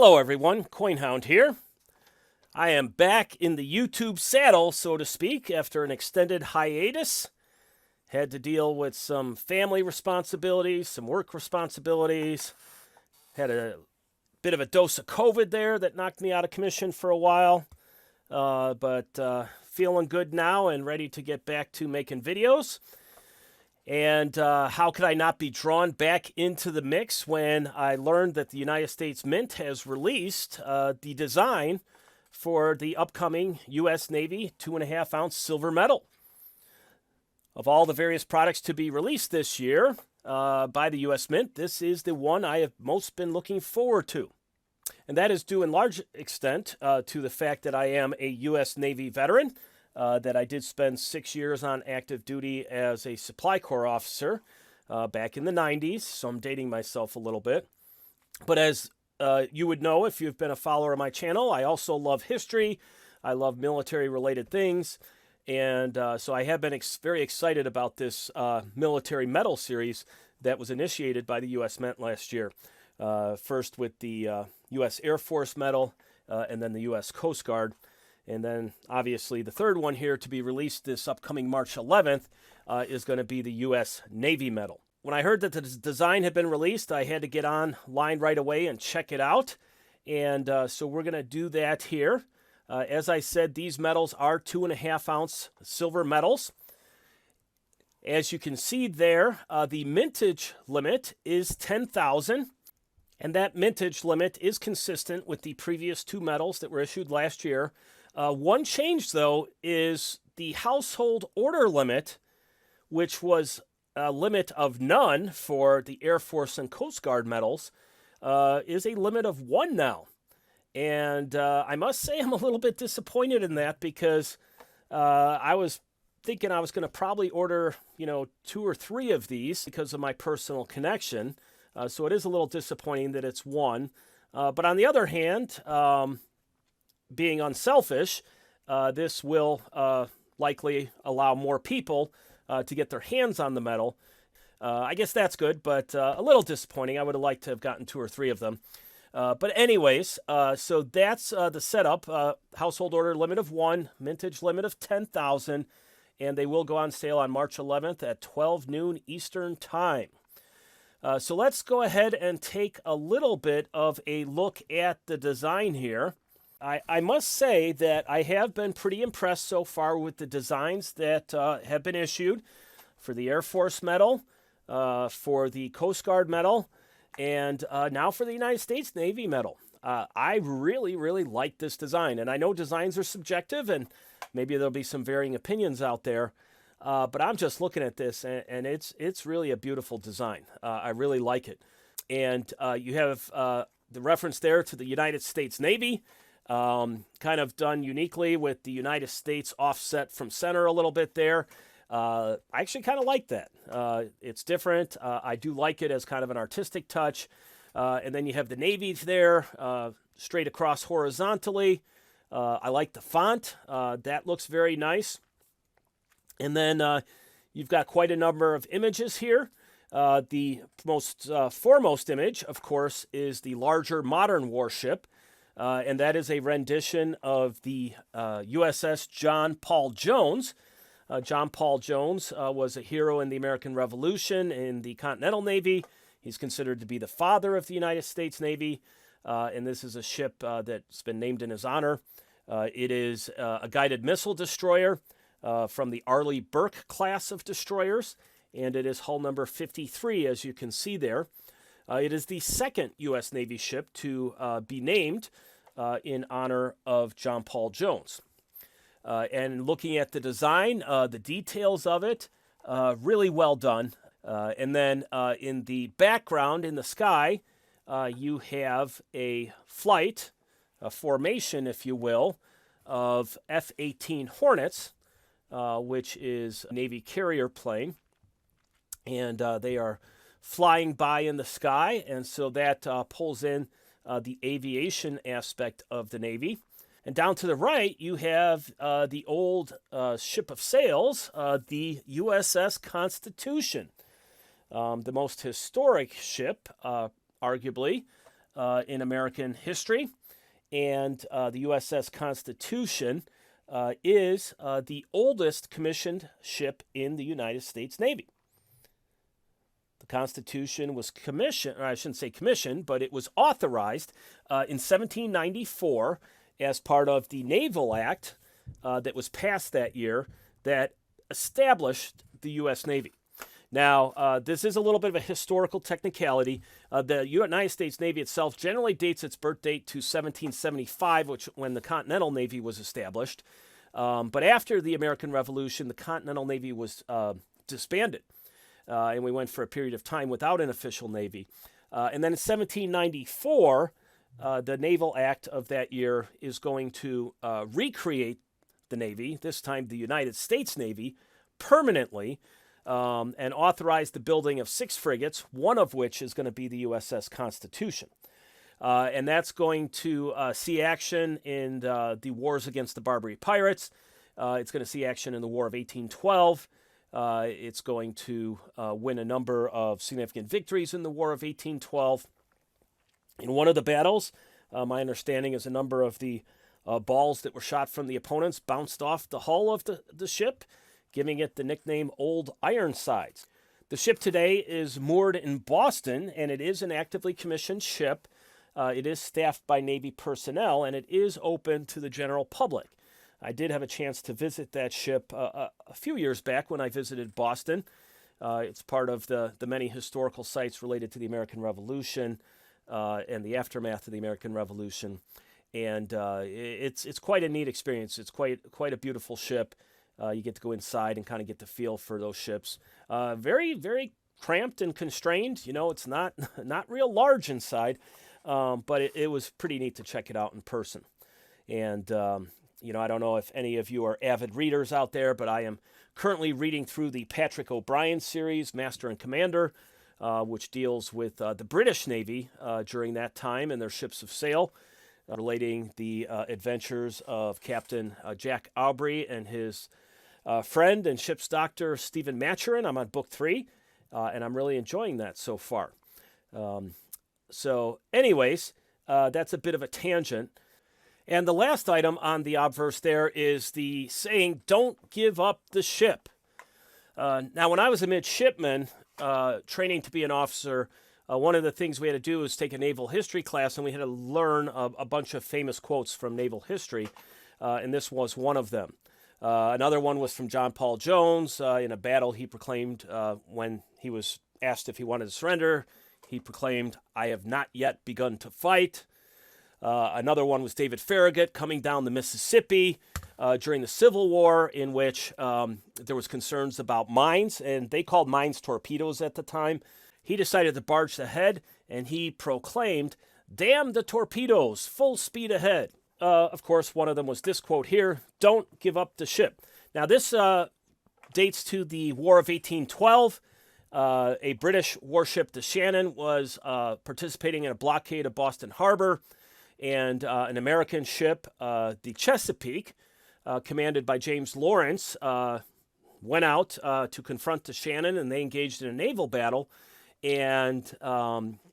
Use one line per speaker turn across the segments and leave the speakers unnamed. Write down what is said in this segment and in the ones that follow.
Hello everyone, CoinHound here. I am back in the YouTube saddle, so to speak, after an extended hiatus. Had to deal with some family responsibilities, some work responsibilities. Had a bit of a dose of COVID there that knocked me out of commission for a while. But feeling good now and ready to get back to making videos. And how could I not be drawn back into the mix when I learned that the United States Mint has released the design for the upcoming U.S. Navy 2.5 ounce silver medal. Of all the various products to be released this year by the U.S. Mint, this is the one I have most been looking forward to. And that is due in large extent to the fact that I am a U.S. Navy veteran. That I did spend 6 years on active duty as a supply corps officer back in the 90s, so I'm dating myself a little bit. But as you would know if you've been a follower of my channel, I also love history. I love military-related things. And so I have been very excited about this military medal series that was initiated by the U.S. Mint last year. First with the U.S. Air Force medal and then the U.S. Coast Guard. And then, obviously, the third one here to be released this upcoming March 11th is going to be the U.S. Navy medal. When I heard that the design had been released, I had to get online right away and check it out. And so we're going to do that here. As I said, these medals are 2.5 ounce silver medals. As you can see there, the mintage limit is 10,000. And that mintage limit is consistent with the previous two medals that were issued last year. One change, though, is the household order limit, which was a limit of none for the Air Force and Coast Guard medals, is a limit of 1 now. And I must say I'm a little bit disappointed in that because I was thinking I was going to probably order, 2 or 3 of these because of my personal connection. So it is a little disappointing that it's 1. But on the other hand, being unselfish, this will likely allow more people to get their hands on the medal. I guess that's good, but a little disappointing. I would have liked to have gotten 2 or 3 of them. But anyways, so that's the setup. Household order limit of 1, mintage limit of 10,000, and they will go on sale on March 11th at 12 noon Eastern Time. So let's go ahead and take a little bit of a look at the design here. I must say that I have been pretty impressed so far with the designs that have been issued for the Air Force medal, for the Coast Guard medal, and now for the United States Navy medal. I really, really like this design, and I know designs are subjective, and maybe there'll be some varying opinions out there, but I'm just looking at this, and it's really a beautiful design. I really like it. And you have the reference there to the United States Navy. Kind of done uniquely with the United States offset from center a little bit there. I actually kind of like that. It's different. I do like it as kind of an artistic touch. And then you have the Navy there, straight across horizontally. I like the font. That looks very nice. And then you've got quite a number of images here. The most foremost image, of course, is the larger modern warship. And that is a rendition of the USS John Paul Jones. John Paul Jones was a hero in the American Revolution in the Continental Navy. He's considered to be the father of the United States Navy. And this is a ship that's been named in his honor. It is a guided missile destroyer from the Arleigh Burke class of destroyers. And it is hull number 53, as you can see there. It is the second U.S. Navy ship to be named in honor of John Paul Jones. And looking at the design, the details of it, really well done. And then in the background, in the sky, you have a flight, a formation, if you will, of F-18 Hornets, which is a Navy carrier plane. And they are flying by in the sky, and so that pulls in the aviation aspect of the Navy. And down to the right, you have the old ship of sails, the USS Constitution, the most historic ship, arguably, in American history. And the USS Constitution is the oldest commissioned ship in the United States Navy. The Constitution was commissioned, or I shouldn't say commissioned, but it was authorized in 1794 as part of the Naval Act that was passed that year that established the U.S. Navy. Now, this is a little bit of a historical technicality. The United States Navy itself generally dates its birth date to 1775, when the Continental Navy was established. But after the American Revolution, the Continental Navy was disbanded, and we went for a period of time without an official navy. And then in 1794, the Naval Act of that year is going to recreate the Navy, this time the United States Navy, permanently, and authorize the building of 6 frigates, one of which is going to be the USS Constitution. And that's going to see action in the wars against the Barbary Pirates. It's going to see action in the War of 1812. It's going to win a number of significant victories in the War of 1812. In one of the battles, my understanding is a number of the balls that were shot from the opponents bounced off the hull of the ship, giving it the nickname Old Ironsides. The ship today is moored in Boston, and it is an actively commissioned ship. It is staffed by Navy personnel, and it is open to the general public. I did have a chance to visit that ship a few years back when I visited Boston. It's part of the many historical sites related to the American Revolution and the aftermath of the American Revolution. And it's quite a neat experience. It's quite a beautiful ship. You get to go inside and kind of get the feel for those ships. Very, very cramped and constrained. You know, it's not real large inside, but it was pretty neat to check it out in person. And, you know, I don't know if any of you are avid readers out there, but I am currently reading through the Patrick O'Brien series, Master and Commander, which deals with the British Navy during that time and their ships of sail, relating the adventures of Captain Jack Aubrey and his friend and ship's doctor, Stephen Maturin. I'm on book 3, and I'm really enjoying that so far. So anyways, that's a bit of a tangent. And the last item on the obverse there is the saying, "Don't give up the ship." Now, when I was a midshipman training to be an officer, one of the things we had to do was take a naval history class, and we had to learn a bunch of famous quotes from naval history, and this was one of them. Another one was from John Paul Jones. In a battle he proclaimed, when he was asked if he wanted to surrender, he proclaimed, "I have not yet begun to fight." Another one was David Farragut coming down the Mississippi during the Civil War, in which there was concerns about mines, and they called mines torpedoes at the time. He decided to barge ahead, and he proclaimed, "Damn the torpedoes, full speed ahead." Of course, one of them was this quote here, "Don't give up the ship." Now, this dates to the War of 1812. A British warship, the Shannon, was participating in a blockade of Boston Harbor, and an American ship, the Chesapeake, commanded by James Lawrence, went out to confront the Shannon, and they engaged in a naval battle, and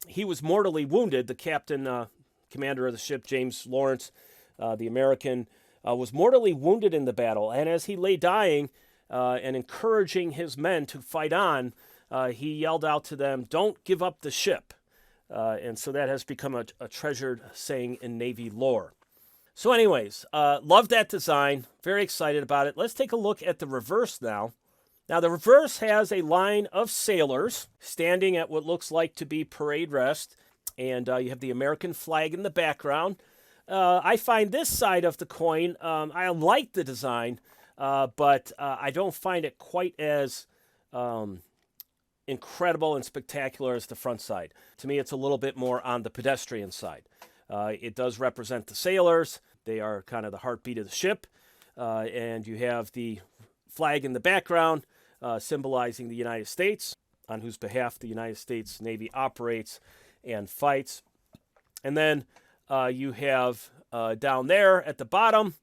he was mortally wounded. The captain, commander of the ship, James Lawrence, the American, was mortally wounded in the battle, and as he lay dying and encouraging his men to fight on, he yelled out to them, "Don't give up the ship." And so that has become a treasured saying in Navy lore. So anyways, love that design. Very excited about it. Let's take a look at the reverse now. Now, the reverse has a line of sailors standing at what looks like to be parade rest, and you have the American flag in the background. I find this side of the coin, I like the design, but I don't find it quite as incredible and spectacular as the front side. To me, it's a little bit more on the pedestrian side. It does represent the sailors. They are kind of the heartbeat of the ship. And you have the flag in the background symbolizing the United States, on whose behalf the United States Navy operates and fights. And then you have down there at the bottom,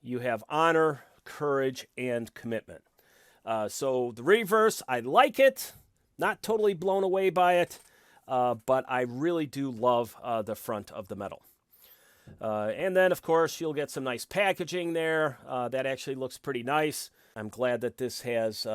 you have honor, courage, and commitment. So the reverse, I like it. Not totally blown away by it. but I really do love the front of the medal. And then, of course, you'll get some nice packaging there. That actually looks pretty nice. I'm glad that this has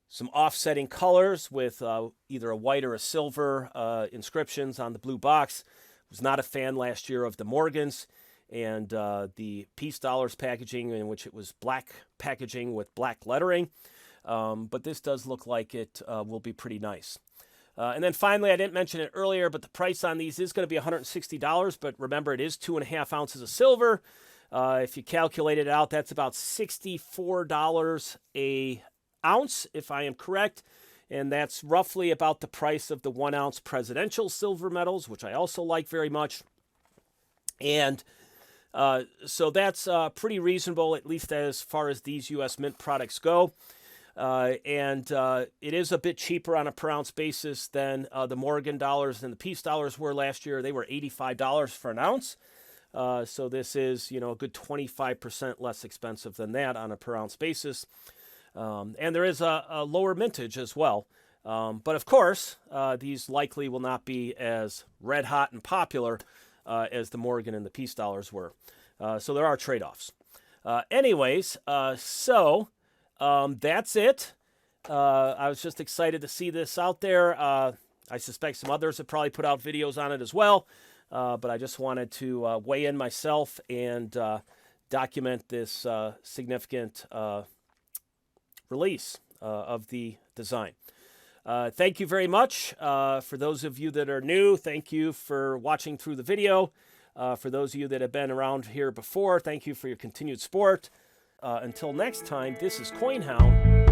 some offsetting colors with either a white or a silver inscriptions on the blue box. Was not a fan last year of the Morgans and the Peace Dollars packaging, in which it was black packaging with black lettering. But this does look like it will be pretty nice. And then finally, I didn't mention it earlier, but the price on these is going to be $160. But remember, it is 2.5 ounces of silver. If you calculate it out, that's about $64 a ounce, if I am correct. And that's roughly about the price of the 1 ounce presidential silver medals, which I also like very much. And so that's pretty reasonable, at least as far as these U.S. Mint products go. And it is a bit cheaper on a per ounce basis than the Morgan dollars and the Peace dollars were last year. They were $85 for an ounce. So this is, a good 25% less expensive than that on a per ounce basis. And there is a lower mintage as well. But of course, these likely will not be as red hot and popular as the Morgan and the Peace dollars were. So there are trade-offs. Anyways, that's it. I was just excited to see this out there. I suspect some others have probably put out videos on it as well. But I just wanted to weigh in myself and document this significant release of the design. Thank you very much. For those of you that are new, thank you for watching through the video. For those of you that have been around here before, thank you for your continued support. Until next time, this is CoinHound.